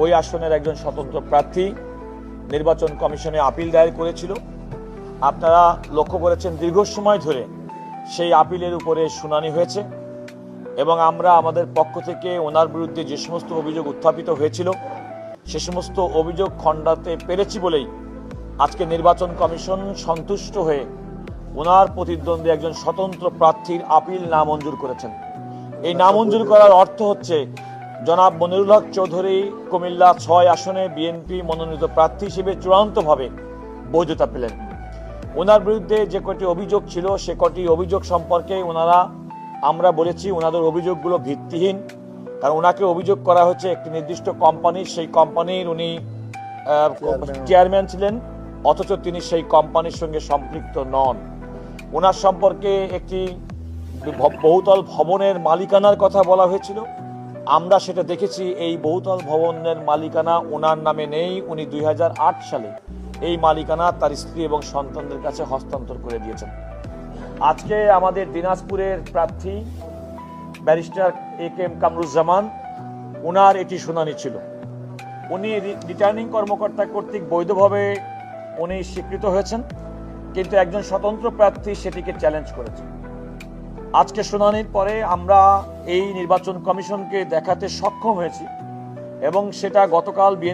ওই আসনের একজন স্বতন্ত্র প্রার্থী নির্বাচন কমিশনে আপিল দায়ের করেছিল। আপনারা লক্ষ্য করেছেন দীর্ঘ সময় ধরে সেই আপিলের উপরে শুনানি হয়েছে এবং আমরা আমাদের পক্ষ থেকে ওনার বিরুদ্ধে যে সমস্ত অভিযোগ উত্থাপিত হয়েছিল সে সমস্ত অভিযোগ খণ্ডাতে পেরেছি বলেই আজকে নির্বাচন কমিশন সন্তুষ্ট হয়ে ওনার প্রতিদ্বন্দ্বী একজন স্বতন্ত্র প্রার্থীর আপিল নামঞ্জুর করেছেন। এই নামঞ্জুর করার অর্থ হচ্ছে জনাব মনিরুল হক চৌধুরী কুমিল্লা ৬ আসনে বিএনপি মনোনীত প্রার্থী হিসেবে চূড়ান্তভাবে বৈধতা পেলেন। ওনার বিরুদ্ধে যে কটি অভিযোগ ছিল সে কটি অভিযোগ সম্পর্কে আমরা বলেছি ওনাদের অভিযোগগুলো ভিত্তিহীন, কারণ ওনাকে অভিযোগ করা হচ্ছে একটি নির্দিষ্ট কোম্পানির, সেই কোম্পানির উনি চেয়ারম্যান ছিলেন, অথচ তিনি সেই কোম্পানির সঙ্গে সম্পৃক্ত নন। ওনার সম্পর্কে একটি বহুতল ভবনের মালিকানার কথা বলা হয়েছিল। আমরা সেটা দেখেছি, এই বহুতল ভবনের মালিকানা ওনার নামে নেই। উনি 2008 সালে এই মালিকানা তার স্ত্রী এবং সন্তানদের কাছে হস্তান্তর করে দিয়েছেন। আজকে আমাদের দিনাজপুরের প্রার্থী ব্যারিস্টার AK কামরুজ্জামান, ওনার এটি শুনানি ছিল। উনি রিটার্নিং কর্মকর্তা কর্তৃক বৈধভাবে উনি স্বীকৃত হয়েছেন, কিন্তু একজন স্বতন্ত্র প্রার্থী সেটিকে চ্যালেঞ্জ করেছেন। আজকে শুনানির পরে আমরা এই নির্বাচন কমিশনকে দেখাতে সক্ষম হয়েছি এবং সেটা গতকাল